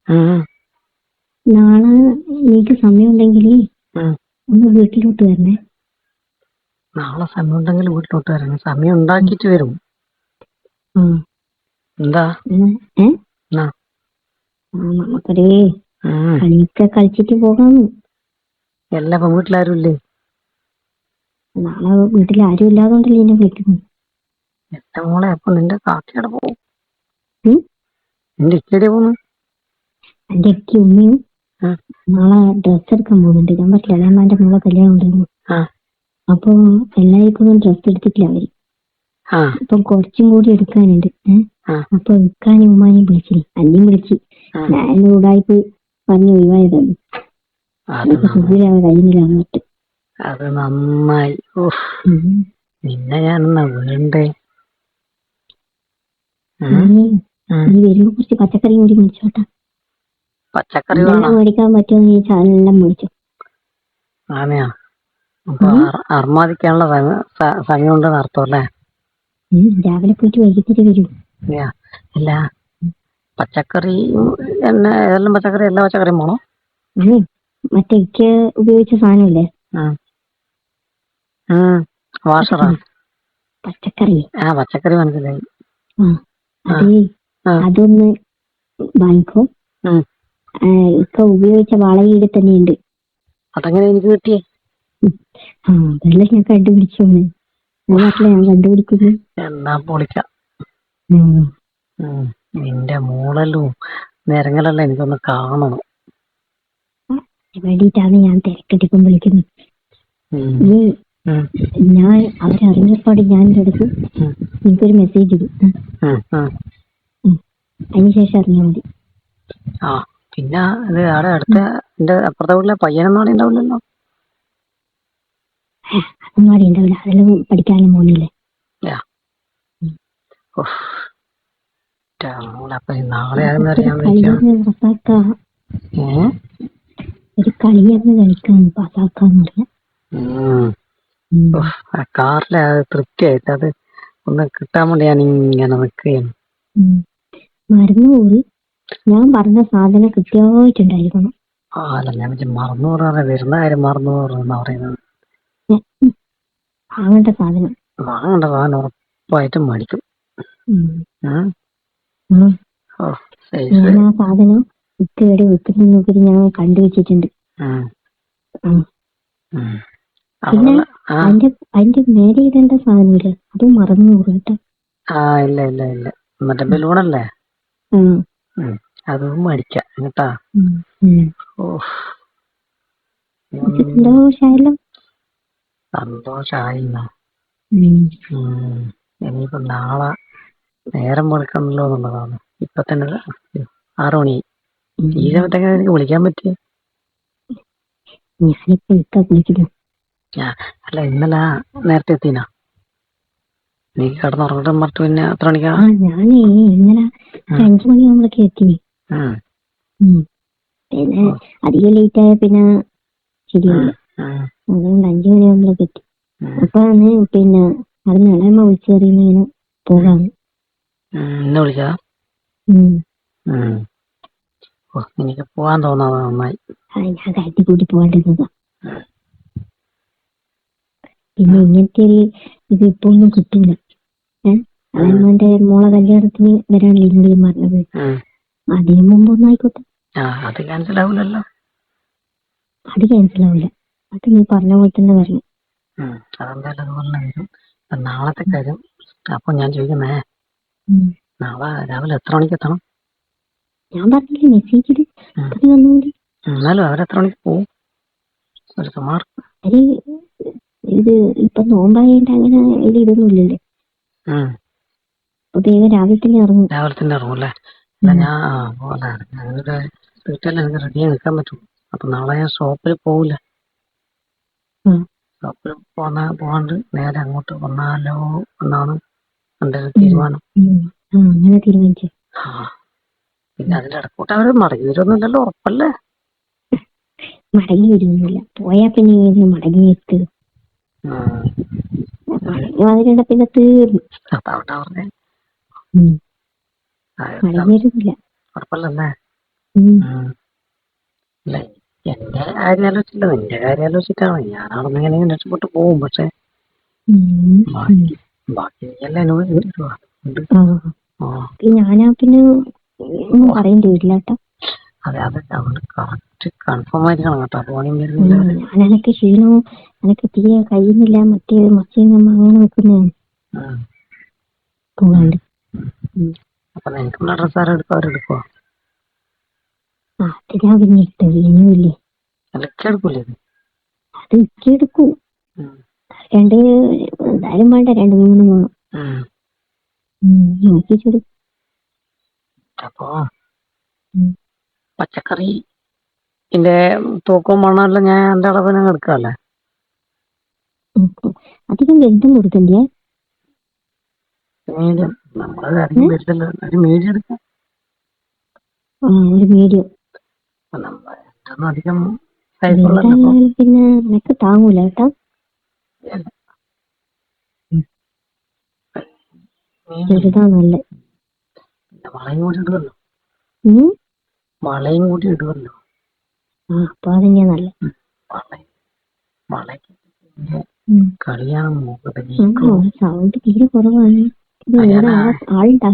ഉം. നാളെ എനിക്ക് സമയമുണ്ടെങ്കിൽ ഉം. ഒന്ന് വീട്ടിലോട്ട് വരണേ. നാളെ സമയം ഉണ്ടെങ്കിൽ വീട്ടിലോട്ട് വരണം. സമയം ഉണ്ടാക്കിട്ട് വരും. ആ എന്താ ഏ എന്നാ? നമുക്കൊരു ഉം. കളിയൊക്കെ കളിച്ചിട്ട് പോകാന്ന്. എല്ലാ ഇപ്പം വീട്ടിലാരും ഇല്ലേ? നാളെ വീട്ടിൽ ആരും ഇല്ലാതുകൊണ്ടല്ലേ എന്നെ വിളിക്കുന്നു. എന്റെ മോളെ അപ്പൊ നിന്റെ കാക്കയുടെ പോകും. ഉം? നിന്റെ ഇക്കയുടെ പോകുന്നു. എന്റെ ഒക്കെ ഉമ്മയും നാളെ ഡ്രസ്സ് എടുക്കാൻ പോകുന്നുണ്ട്. ഞാൻ പറ്റില്ല, അമ്മേന്റെ മോളെ കല്യാണം ഉണ്ടായിരുന്നു. അപ്പൊ എല്ലാവർക്കും ഡ്രസ്സ് എടുത്തിട്ടില്ല അവര്. അപ്പം കുറച്ചും കൂടി എടുക്കാനുണ്ട്. അപ്പൊ എടുക്കാനും ഉമ്മാനെയും വിളിച്ചില്ല, അന്നെയും വിളിച്ച്. ഞാൻ ഉടായ്പ് പറഞ്ഞ് ഒഴിവായതാണ്. സുഖിലാവ കഴിയുന്നില്ല. അത് നന്നായി. നിന്നെ ഞാൻ വീണ്ടേ. നീ വരുമ്പോ കുറച്ച് പച്ചക്കറി കൂടി മേടിച്ചോട്ടാ. പച്ചക്കറി മേടിക്കാൻ പറ്റുമെന്ന് ഈ സാധനം മേടിച്ചു. ആനെയാ? അപ്പൊ അർമാദിക്കാനുള്ള സമയം ഉണ്ടെന്ന് അർത്ഥം അല്ലേ? രാവിലെ പോയിട്ട് വൈകിട്ട് വരും. ഇല്ല, പച്ചക്കറി എന്നെ ഏതെല്ലാം പച്ചക്കറി? എല്ലാ പച്ചക്കറിയും വേണോ? മറ്റേ ഉപയോഗിച്ച സാധനമല്ലേ വാഷറാ? പച്ചക്കറി. പച്ചക്കറി മനസ്സിലായി. അതൊന്ന് വാങ്ങിക്കോ. ഇപ്പൊ ഉപയോഗിച്ച വളയുടെ തന്നെയുണ്ട്. അതെങ്ങനെ എനിക്ക് കിട്ടിയേ? അതെല്ലാം ഞാൻ കണ്ടുപിടിച്ചോണ്. നാട്ടിലെ ഞാൻ കണ്ടുപിടിക്കുന്നു. എന്നാ പൊളിക്കാം. നിന്റെ മൂളലും നിരങ്ങലല്ല എനിക്കൊന്ന് കാണണം. വേണ്ടിയിട്ടാണ് ഞാൻ തിരക്കെട്ടിപ്പം വിളിക്കുന്നത്. ഞാൻ അവരറിഞ്ഞപ്പാട് ഞാൻ എടുത്ത് എനിക്കൊരു മെസ്സേജ് ഇടും. അതിനുശേഷം അറിഞ്ഞാൽ മതി. പിന്നെ ഇത് അവിടെ അടുത്ത എന്റെ അപ്പുറത്തെ വീട്ടിലെ പയ്യനൊന്നും അവിടെ ഉണ്ടാവില്ലല്ലോ? അതൊന്നും അവിടെ ഉണ്ടാവില്ല. അതെല്ലാം പഠിക്കാനും പോകുന്നില്ലേ. നാളെ ഒരു കളിയൊന്ന് കളിക്കാന്ന് പാസാക്കാന്ന് പറയാം. കാറിലെ തൃപ്തിയായിട്ട് അത് ഒന്ന് കിട്ടാൻ വേണ്ടി ഞാൻ ഇങ്ങനെ നിൽക്കുകയാണ്. മറന്നുപോയി. ഞാൻ പറഞ്ഞ സാധനം കൃത്യമായിട്ടുണ്ടായിരിക്കണം. അല്ല, ഞാൻ മറന്നു പറയാ, വരുന്ന കാര്യം മറന്നു എന്നാ പറയുന്നത്. വാങ്ങേണ്ട സാധനം ഉറപ്പായിട്ടും മേടിക്കും. ഞാൻ ആ സാധനം ഇക്കയുടെ വെക്കുന്ന നോക്കിട്ട് ഞാൻ കണ്ടുവച്ചിട്ടുണ്ട്. പിന്നെ അതിന്റെ നേരെ ഇടേണ്ട സാധനമില്ല, അതും മറന്നു പോകട്ടെ. ഇല്ല ഇല്ല ഇല്ല, മറ്റേ ബലൂണല്ലേ? അതും മേടിക്കാം കേട്ടാ. സന്തോഷായി. ഇനിയിപ്പോ നാളെ നേരം വെളുക്കണല്ലോ എന്നുള്ളതാണ്. ഇപ്പൊ തന്നെ 6 മണി. ഈ സമയത്തൊക്കെ എനിക്ക് വിളിക്കാൻ പറ്റിയ? അല്ല, ഇന്നലെ നേരത്തെ എത്തിനാ? നീ കിടന്നുറങ്ങിട്ട് മറ്റു പിന്നെ എത്ര മണിക്കാ? ഞാനേ ഇന്നലെ 5 മണിയാകുമ്പോഴേക്ക് എത്തി. പിന്നെ അധികം ലേറ്റ് ആയ പിന്നെ ശരിയാവില്ല. അതുകൊണ്ട് 5 മണിയാകുമ്പോഴേക്ക് എത്തി. അപ്പൊ പിന്നെ അവിടെ ഇളയമ്മ വിളിച്ചു പറയുമ്പോ ഇങ്ങനെ പോകാന്ന്. എന്നെ വിളിച്ചാ? എനിക്ക് പോവാൻ തോന്നാതെ നന്നായി. ഞാൻ കയറ്റി കൂട്ടി പോകേണ്ടിരുന്നതാ. പിന്നെ ഇങ്ങനത്തെ ഒരു ഇത് ഇപ്പൊ ഒന്നും കിട്ടൂല. അളയമ്മന്റെ മോളെ കല്യാണത്തിന് വരാനല്ലേ ഇന്നലെ പറഞ്ഞത്. അതിനു മുമ്പ് ഒന്നായിക്കോട്ടെ. അത് ക്യാൻസൽ ആവില്ലല്ലോ? അത് ക്യാൻസൽ ആവില്ല. അത് നീ പറഞ്ഞ പോലെ തന്നെ വരണം. അതെന്തായാലും അതുപോലെ വരും. നാളത്തെ കാര്യം അപ്പൊ ഞാൻ ചോദിക്കുന്നേ, നാളെ രാവിലെ എത്ര മണിക്ക് എത്തണം? ഞാൻ പറഞ്ഞില്ലേ മെസ്സേജില് വന്നോണ്ട്. എന്നാലും അവരെത്ര മണിക്ക് പോവും? ഒരു സുമാർ ഇത് ഇപ്പൊ നോമ്പായിട്ട് അങ്ങനെ വലിയ ഇതൊന്നുമില്ലല്ലേ. വേഗം രാവിലെ തന്നെ ഇറങ്ങും. രാവിലെ തന്നെ ഇറങ്ങും അല്ലേ? ഞങ്ങളുടെ വീട്ടിൽ എനിക്ക് റെഡിയായി നിൽക്കാൻ പറ്റും. അപ്പൊ നാളെ ഞാൻ ഷോപ്പിൽ പോവില്ല. ഷോപ്പിൽ പോകാണ്ട് നേരെ അങ്ങോട്ട് വന്നാലോ എന്നാണ് എന്റെ ഒരു തീരുമാനം. അങ്ങനെ തീരുമാനിച്ചു. പിന്നെ അതിന്റെ ഇടക്കൂട്ട് അവര് മടങ്ങി വരുമൊന്നുമില്ലല്ലോ? ഉറപ്പല്ലേ? മടങ്ങി വരുന്നില്ല. പോയാ പിന്നെ മടങ്ങി എത്തുക. മടങ്ങി പിന്നെ തീർന്നു. അതാവട്ടെ പറഞ്ഞേ. മടങ്ങി വരുന്നില്ല. ഉറപ്പല്ലേ? ഉം. അല്ല എന്റെ കാര്യം ആലോചിച്ചില്ല, നിന്റെ കാര്യം ആലോചിച്ചിട്ടാണ്. ഞാനാണെന്ന് എങ്ങനെയും രക്ഷപ്പെട്ട് പോകും. പക്ഷെ ഉം. ബാക്കി നീയല്ലേ അനുഭവിക്കുക. പിന്നെ ഒന്നും പറയേണ്ടി വരില്ല കേട്ടോ. അതെ അതെ, അവിടെ കറക്റ്റ് കൺഫേം ആയിരിക്കണം കേട്ടോ. പോണിയും വരുന്നില്ല. ഞാനെനക്ക് ക്ഷീണവും എനക്ക് തീരെ കഴിയുന്നില്ല, മച്ചേന്നമ്മ അങ്ങനെ നിൽക്കുന്നതാണ് പോകാണ്ട്. അപ്പൊ നിനക്കുള്ള ഡ്രസ്സ് ആരെടുക്കോ? അവരെടുക്കോ? അത് ഞാൻ പിന്നെ ഇട്ടത് ഇനിയില്ലേ. അതൊക്കെ എടുക്കൂലേ? അത് ഇക്കി എടുക്കും. എന്തായാലും വേണ്ട 2-3 വേണം. നോക്കിച്ചെടുക്കും. അപ്പൊ പച്ചക്കറി ഇതിന്റെ തൂക്കവും മണ്ണെല്ലാം ഞാൻ എന്റെ അളവിന് എടുക്കാല്ലേ? അധികം വലുതും കൊടുക്കണ്ടേ? മീഡിയം. നമ്മളത് അധികം വലുതല്ല, ഒരു മീഡിയം എടുക്കാം. ഒരു മീഡിയം. അധികം പിന്നെ നിനക്ക് താങ്ങൂല കേട്ടാ. ചെറുതാ നല്ല. വളയും കൂടി ഇടുവല്ലോ. വളയും കൂടി ഇടുവല്ലോ. അപ്പൊ അതന്നെയാ നല്ല. കളിയാണ് സൗണ്ട് തീരെ കുറവാണ്. ആളുണ്ടാ?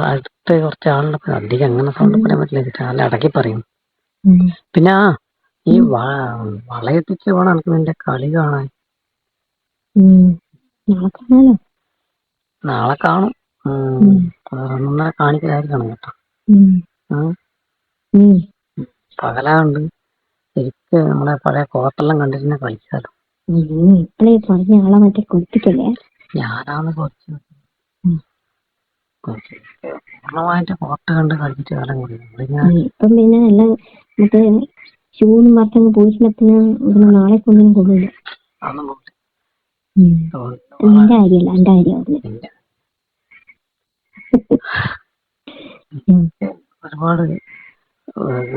അടുത്ത് കുറച്ച് ആളുണ്ടപ്പോ അധികം അങ്ങനെ സൗണ്ട് പറയാൻ പറ്റില്ല, നല്ല അടക്കി പറയും. പിന്നെ ഈ വളയെത്തിച്ച് വേണം എനിക്ക് നിന്റെ കളി കാണാൻ. നാളെ കാണും. ഒന്നര കാണിക്കലായിരിക്കണം കേട്ടോ. പകലാണ്ട് ശരിക്ക് നമ്മളെ പഴയ കോട്ടെല്ലാം കണ്ടിരുന്ന കളിക്കാലോ. ഇപ്പഴേ പറഞ്ഞ ആളെ മറ്റേ കൊടുത്തിട്ടല്ലേ? ഞാനാണ് കുറച്ച് പൂർണ്ണമായിട്ട് കോട്ട കണ്ട് കളിച്ചിട്ട് കാലം കൂടി. ഇപ്പം പിന്നെ എല്ലാം മറ്റേ ഷൂന്ന് മറച്ചങ്ങ് പോയിട്ടില്ല. നാളെ കൊണ്ടൊന്നും കൊള്ളില്ല. എന്റെ കാര്യമല്ല, എന്റെ കാര്യം. ഒരുപാട്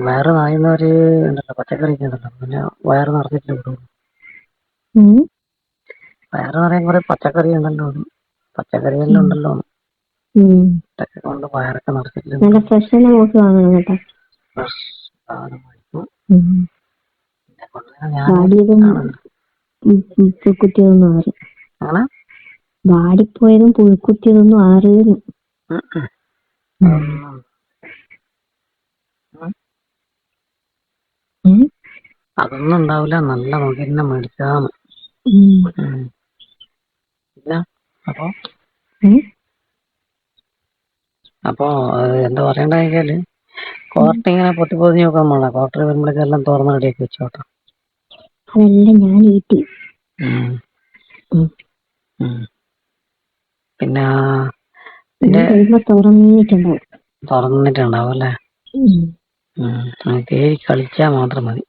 വയറ് നായുന്നവര് ഉണ്ടല്ലോ, പച്ചക്കറി ഉണ്ടല്ലോ, പിന്നെ വയറ് നിറച്ചിട്ട് വിടും. വയറ് നിറയാൻ കുറെ പച്ചക്കറി ഉണ്ടല്ലോ, പച്ചക്കറിയെല്ലാം ഉണ്ടല്ലോ, ഇതൊക്കെ കൊണ്ട് വയറൊക്കെ നിറച്ചിട്ട് നല്ല ഫ്രഷ് തന്നെ നോക്കി വാങ്ങണം കേട്ടോ. പുഴുക്കുത്തിയതൊന്നും വാടിപ്പോയതും പുഴുക്കുത്തിയതൊന്നും ആറുന്നു. അതൊന്നും ഉണ്ടാവില്ല, നല്ല നോക്കി തന്നെ മേടിക്കാന്ന്. അപ്പൊ എന്താ പറയണ്ടെങ്കില് കോർട്ട് ഇങ്ങനെ പൊട്ടി പൊതിഞ്ഞ് നോക്കാൻ പോണ. കോർട്ടർ വരുമ്പോഴേക്കെല്ലാം തുറന്ന് റെഡിയാക്കി വെച്ചോട്ടോ. അതെല്ലാം ഞാൻ വീട്ടി. പിന്നെ തുറന്നിട്ടുണ്ടാവും അല്ലേ? കേറി കളിച്ചാ മാത്രം മതി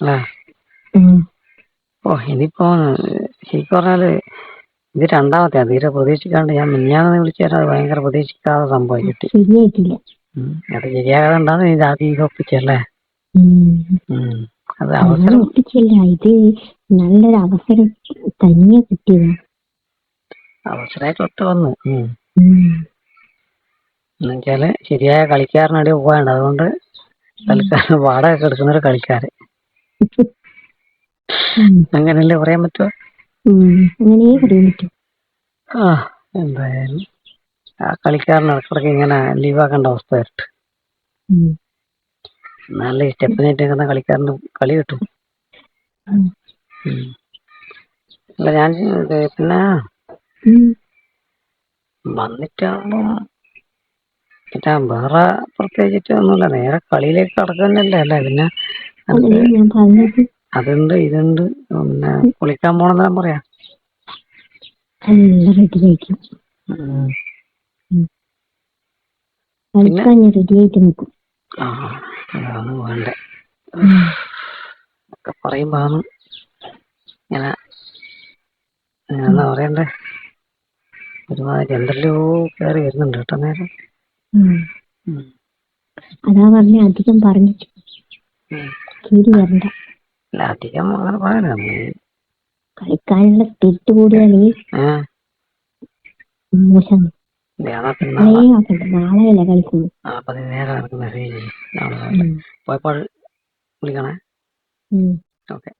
അല്ലേ? ഇനിയിപ്പോ ശരിക്കും പറഞ്ഞാല് ഇത് രണ്ടാമത്തെ തീരെ പ്രതീക്ഷിക്കാണ്ട് ഞാൻ മിഞ്ഞാന്ന് വിളിച്ചാൽ അത് ഭയങ്കര പ്രതീക്ഷിക്കാതെ സംഭവം കിട്ടി. അത് ശരിയാകാതെ ഉണ്ടാകും. ഇത് ആദ്യം ഒപ്പിച്ചല്ലേ? അത് അവസരം ഒപ്പിച്ചല്ല, ഇത് നല്ലൊരു അവസരം തനിയെ കിട്ടിയതാ. അവസരമായിട്ട് ഒത്തു വന്നു. എന്നുവെച്ചാല് ശരിയായ കളിക്കാരനടി പോകാണ്ട്. അതുകൊണ്ട് കളിക്കാരൻ വാടക എടുക്കുന്നൊരു കളിക്കാരൻ. അങ്ങനല്ലേ പറയാൻ പറ്റുമോ? അങ്ങനെ പറയാൻ പറ്റും. എന്തായാലും ആ കളിക്കാരൻ ഇടക്കിടക്ക് ഇങ്ങനെ ലീവാക്കേണ്ട അവസ്ഥ വരട്ടെ. നല്ല സ്റ്റെപ്പിനായിട്ട് നിൽക്കുന്ന കളിക്കാരന് കളി കിട്ടും. അല്ല ഞാൻ പിന്നെ വന്നിട്ടാകുമ്പോ പിന്നെ വേറെ പ്രത്യേകിച്ചിട്ട് ഒന്നുമില്ല, നേരെ കളിയിലേക്ക് കടക്കുന്നല്ലേ അല്ലേ? പിന്നെ അതുണ്ട് ഇതുണ്ട്, പിന്നെ കുളിക്കാൻ പോണെന്നെല്ലാം പറയാ. അതാണ് വേണ്ടേ. ഒക്കെ പറയുമ്പോ ഇങ്ങനെ എന്താ പറയണ്ടേ, ഒരുമാതിരി എന്തെല്ലോ കയറി വരുന്നുണ്ട് കേട്ടോ നേരം. അതാ പറഞ്ഞ അധികം പറഞ്ഞിട്ട് വരണ്ട. അല്ല അധികം അങ്ങനെ പറയണ കളിക്കാനുള്ള സ്പിരിറ്റ് കൂടിയാല് മോശം. എന്നാ പിന്നെ നാളെ ആക്കണ്ട, നാളെയല്ലേ കളിക്കുന്നു. അപ്പൊ നീ നേരെ എനിക്ക് മെസ്സേജ് ചെയ്യും നാളെ രാവിലെ പോയപ്പോൾ വിളിക്കണേ. ഓക്കെ.